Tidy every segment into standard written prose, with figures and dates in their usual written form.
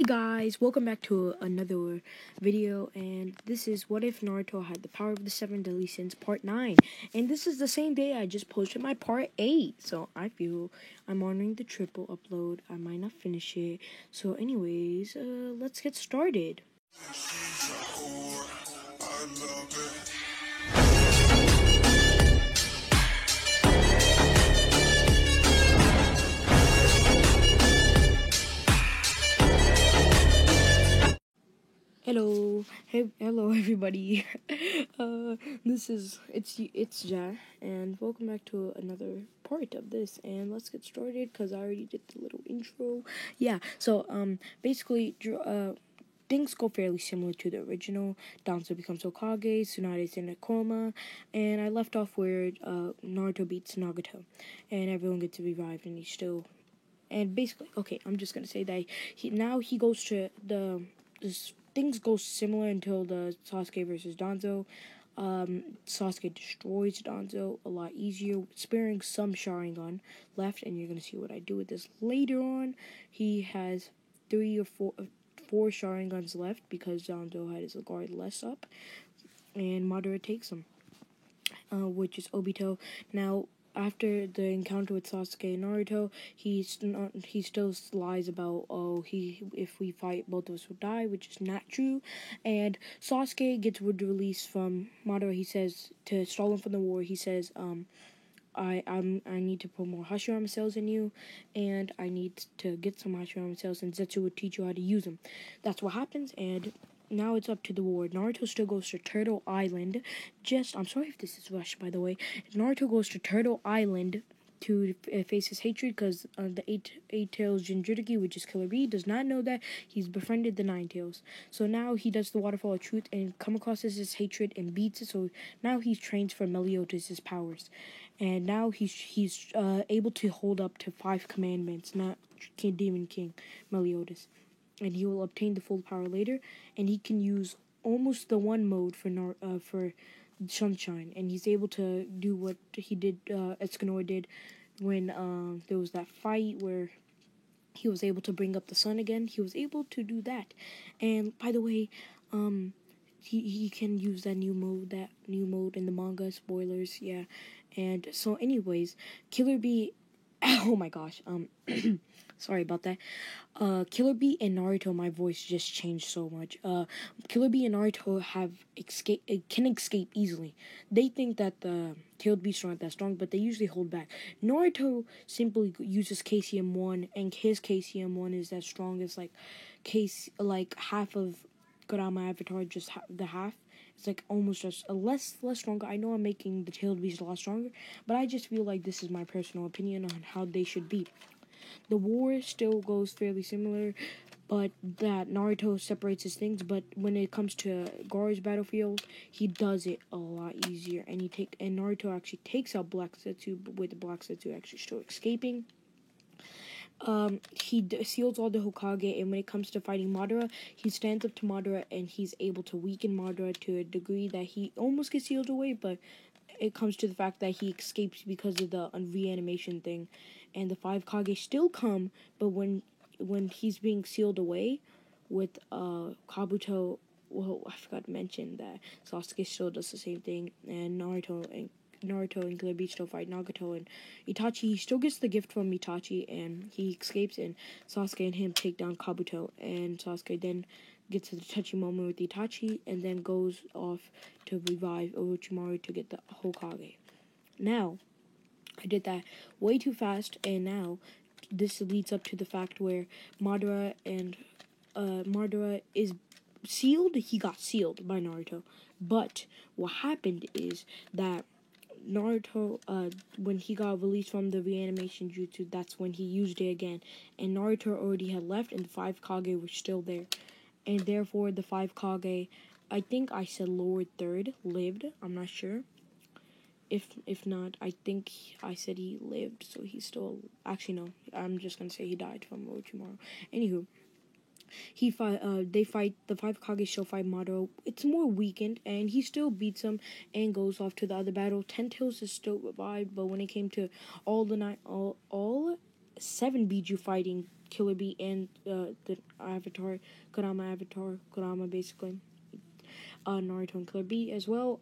Guys, welcome back to another video, and this is what if Naruto had the power of the seven deadly sins part 9, and this is the same day I just posted my part 8, so I feel I'm honoring the triple upload. I might not finish it, so anyways, let's get started. Hello everybody. It's Ja, and welcome back to another part of this. And let's get started because I already did the little intro. Yeah. So basically, things go fairly similar to the original. Danzo becomes Hokage, Tsunade's in a coma, and I left off where Naruto beats Nagato, and everyone gets revived, and he's still. And basically, okay, I'm just gonna say that he goes to things go similar until the Sasuke versus Danzo. Sasuke destroys Danzo a lot easier, sparing some Sharingan left, and you're gonna see what I do with this later on. He has four Sharingans left because Danzo had his guard less up, and Madara takes him, which is Obito. Now, after the encounter with Sasuke and Naruto, he still lies about, if we fight, both of us will die, which is not true. And Sasuke gets word release from Madara. He says to stall him from the war. He says, I need to put more Hashirama cells in you, and I need to get some Hashirama cells, and Zetsu will teach you how to use them. That's what happens, and now it's up to the war. Naruto still goes to Turtle Island. I'm sorry if this is rushed, by the way. Naruto goes to Turtle Island to face his hatred because the eight tails Jinchuriki, which is Killer Bee, does not know that he's befriended the Nine Tails. So now he does the Waterfall of Truth and come across his hatred and beats it. So now he trains for Meliodas' powers, and now he's able to hold up to 5 commandments, not Demon King Meliodas, and he will obtain the full power later, and he can use almost the one mode for Sunshine, and he's able to do what he did, Escanor did, when there was that fight where he was able to bring up the sun again. He was able to do that, and by the way, he can use that new mode in the manga. Spoilers, yeah. And so, anyways, Killer Bee. Oh my gosh. Sorry about that. Killer Bee and Naruto, my voice just changed so much. Killer Bee and Naruto can escape easily. They think that the tailed beasts aren't that strong, but they usually hold back. Naruto simply uses KCM1, and his KCM1 is as strong as like half of Kurama Avatar, just the half. It's like almost just less stronger. I know I'm making the tailed beast a lot stronger, but I just feel like this is my personal opinion on how they should be. The war still goes fairly similar, but that Naruto separates his things. But when it comes to Gaara's battlefield, he does it a lot easier, and Naruto actually takes out Black Zetsu, but with the Black Zetsu actually still escaping. He seals all the Hokage, and when it comes to fighting Madara, he stands up to Madara, and he's able to weaken Madara to a degree that he almost gets sealed away, but it comes to the fact that he escapes because of the reanimation thing, and the 5 Kage still come, but when he's being sealed away with Kabuto, well, I forgot to mention that Sasuke still does the same thing, and Naruto and Killer Bee still fight Nagato, and Itachi, he still gets the gift from Itachi, and he escapes, and Sasuke and him take down Kabuto, and Sasuke then gets a touchy moment with Itachi, and then goes off to revive Orochimaru to get the Hokage. Now, I did that way too fast, and now this leads up to the fact where Madara is sealed. He got sealed by Naruto, but what happened is that Naruto, when he got released from the reanimation jutsu, that's when he used it again, and Naruto already had left, and the 5 Kage were still there, and therefore the 5 Kage, I think I said lower third, lived. I'm not sure. If not, I think I said he lived, so he's still. Actually, no. I'm just gonna say he died from Orochimaru. Anywho, they fight, the 5 Kage still fight Madara. It's more weakened, and he still beats him and goes off to the other battle. 10 Tails is still revived, but when it came to all 7 Biju fighting Killer Bee and the Avatar, Kurama basically, Naruto and Killer Bee as well.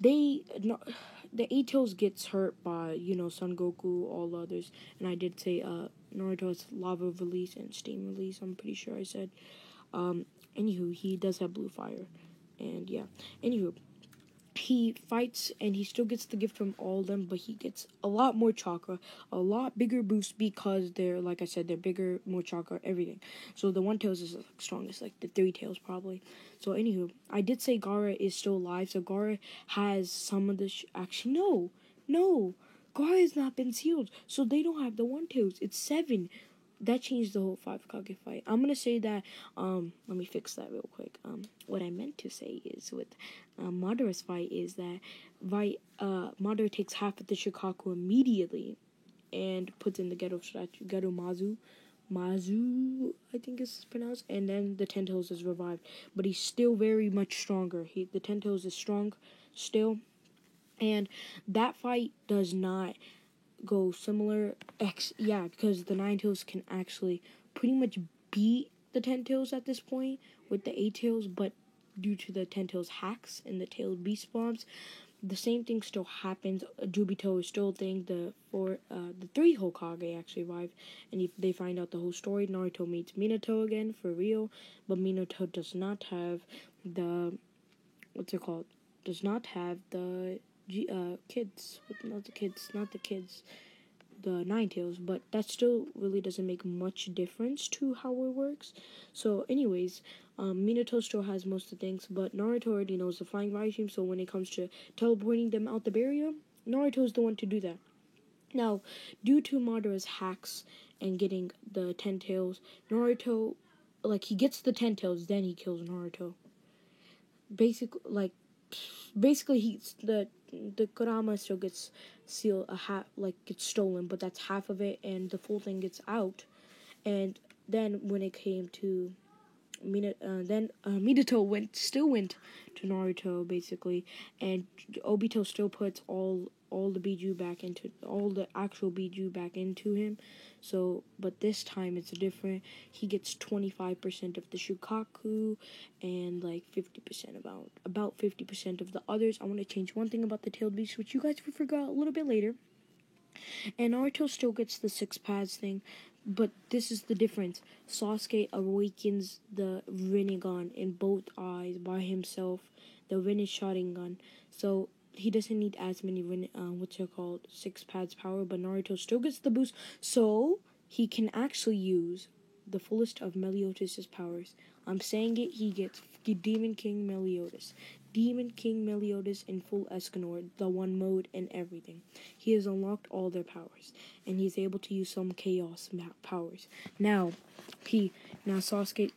They no, the Eight Tails gets hurt by Son Goku, all the others, and I did say Naruto has lava release and steam release. I'm pretty sure I said. Anywho, he does have blue fire, and yeah. Anywho, he fights and he still gets the gift from all of them, but he gets a lot more chakra, a lot bigger boost because they're, like I said, they're bigger, more chakra, everything. So the one tails is like strongest, like the three tails probably. So anywho, I did say Gaara is still alive, so Gaara has some of the actually no, Gaara has not been sealed, so they don't have the one tails. It's 7. That changed the whole Five Kage fight. I'm gonna say that. Let me fix that real quick. What I meant to say is with Madara's fight is that Madara takes half of the Shikaku immediately and puts in the Geto statue, Geto Mazu, I think is pronounced, and then the Ten Tails is revived. But he's still very much stronger. The Ten Tails is strong still, and that fight does not go similar. Because the Nine Tails can actually pretty much beat the Ten Tails at this point with the Eight Tails, but due to the Ten Tails hacks and the Tail Beast bombs, the same thing still happens. Jubito is still a thing. The 3 Hokage actually arrive, and if they find out the whole story, Naruto meets Minato again for real, but Minato does not have the does not have the kids, not the kids, the Nine Tails, but that still really doesn't make much difference to how it works. So anyways, Minato still has most of the things, but Naruto already knows the flying regime, so when it comes to teleporting them out the barrier, Naruto is the one to do that. Now, due to Madara's hacks and getting the 10 tails, Naruto, he gets the 10 tails, then he kills Naruto. Basically he's the Kurama still gets sealed, gets stolen, but that's half of it, and the full thing gets out. And then when it came to Minato still went to Naruto basically, and Obito still puts all the Biju back into all the actual Biju back into him. So, but this time it's different. He gets 25% of the Shukaku and 50% about 50% of the others. I want to change one thing about the tailed beast, which you guys will figure out a little bit later. And Naruto still gets the 6 pads thing, but this is the difference. Sasuke awakens the Rinnegan in both eyes by himself, the Rinne Sharingan. So he doesn't need as many 6 pads power, but Naruto still gets the boost, so he can actually use the fullest of Meliodas' powers. I'm saying it, he gets Demon King Meliodas. Demon King Meliodas in full Escanor, the one mode and everything. He has unlocked all their powers, and he's able to use some chaos powers. Now Sasuke,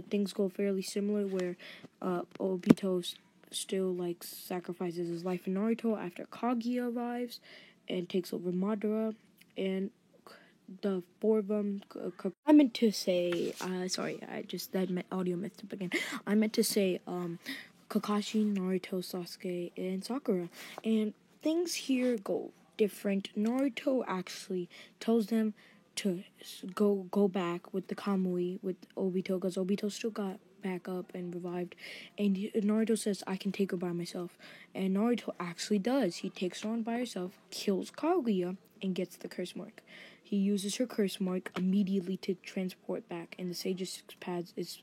things go fairly similar, where Obito still sacrifices his life in Naruto after Kaguya arrives and takes over Madara, and the 4 of them. I meant to say, sorry, that audio messed up again. I meant to say, Kakashi, Naruto, Sasuke, and Sakura. And things here go different. Naruto actually tells them to go back with the Kamui with Obito, because Obito still got back up and revived, and Naruto says, I can take her by myself, and Naruto actually does. He takes her on by herself, kills Kaguya, and gets the curse mark. He uses her curse mark immediately to transport back, and the Sage's 6 pads is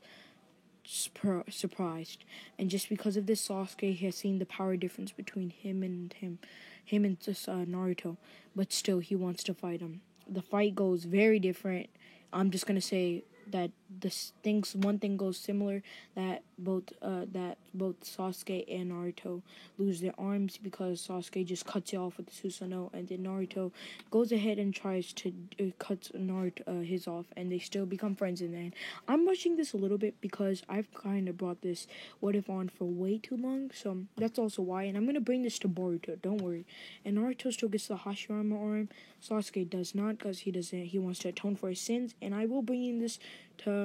surprised. And just because of this, Sasuke has seen the power difference between him and Naruto, but still he wants to fight him. The fight goes very different. I'm just gonna say that one thing goes similar, that both Sasuke and Naruto lose their arms because Sasuke just cuts it off with the Susanoo, and then Naruto goes ahead and tries to cut Naruto his off, and they still become friends in the end. I'm rushing this a little bit because I've kind of brought this what if on for way too long, so that's also why. And I'm gonna bring this to Boruto, don't worry. And Naruto still gets the Hashirama arm. Sasuke does not, because he wants to atone for his sins, and I will bring in this to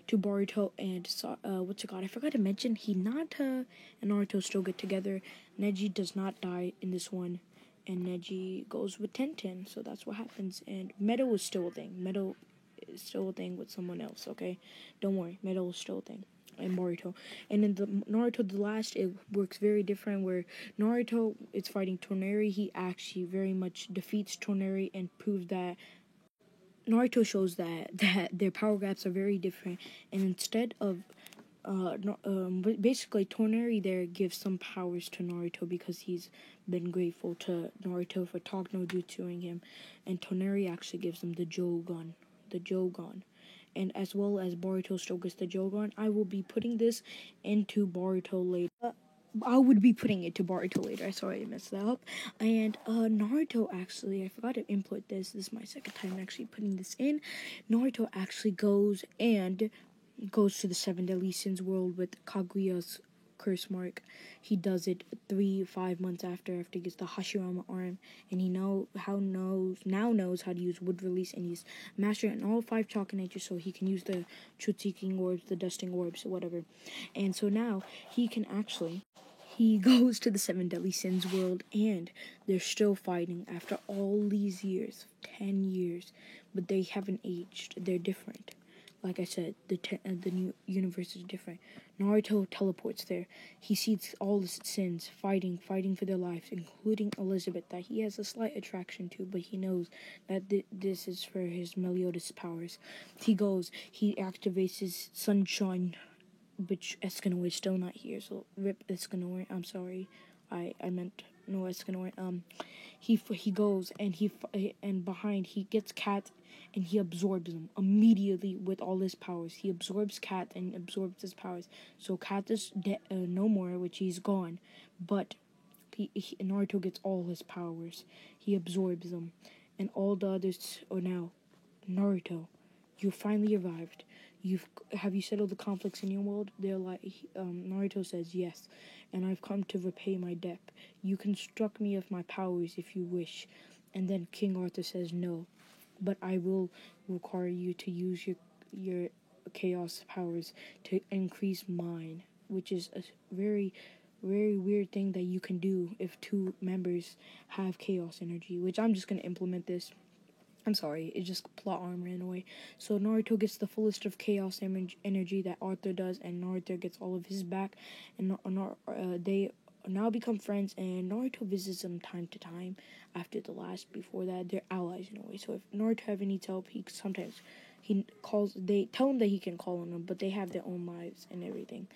to Boruto and I forgot to mention, Hinata and Naruto still get together. Neji does not die in this one, and Neji goes with Tenten. So that's what happens. And Metal is still a thing. Metal is still a thing with someone else, okay? Don't worry, Metal is still a thing. And Boruto. And in the Naruto The Last, it works very different, where Naruto is fighting Toneri. He actually very much defeats Toneri and proves that Naruto shows that their power gaps are very different, and instead of basically Toneri there gives some powers to Naruto because he's been grateful to Naruto for talk no jutsuing him, and Toneri actually gives him the Jogan, and as well as Boruto still gets the Jogan. I will be putting this into Boruto later. I would be putting it to Boruto later. Sorry, I messed that up. And Naruto actually, I forgot to input this. This is my second time actually putting this in. Naruto actually goes to the Seven Deadly Sins world with Kaguya's curse mark. He does it 5 months after he gets the Hashirama arm, and he now knows how to use wood release, and he's master in all 5 chakra natures, so he can use the truth seeking orbs, the dusting orbs, whatever. And so now he goes to the Seven Deadly Sins world, and they're still fighting after all these years, 10 years, but they haven't aged. They're different. Like I said, the new universe is different. Naruto teleports there. He sees all the sins fighting for their lives, including Elizabeth, that he has a slight attraction to, but he knows that this is for his Meliodas powers. He activates his sunshine, which Escanor is still not here, so rip Escanor. I'm sorry, I meant no Escanor. He goes and behind he gets Cat, and he absorbs him immediately with all his powers. He absorbs Cat and absorbs his powers. So Cat is no more, which he's gone, but Naruto gets all his powers. He absorbs them, and all the others are now Naruto. You finally arrived. Have you settled the conflicts in your world? They're like, Naruto says yes, and I've come to repay my debt. You can struck me of my powers if you wish. And then King Arthur says no, but I will require you to use your chaos powers to increase mine, which is a very, very weird thing that you can do if 2 members have chaos energy, which I'm just going to implement this. I'm sorry, it just plot arm ran away. So Naruto gets the fullest of chaos energy that Arthur does, and Naruto gets all of his back, and they now become friends, and Naruto visits them time to time after the last. Before that, they're allies in a way. So if Naruto ever needs help, they tell him that he can call on them, but they have their own lives and everything.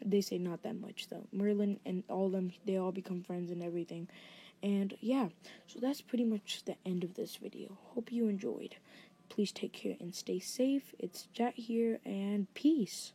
They say not that much though. Merlin and all of them, they all become friends and everything. And yeah, so that's pretty much the end of this video. Hope you enjoyed. Please take care and stay safe. It's Jat here, and peace.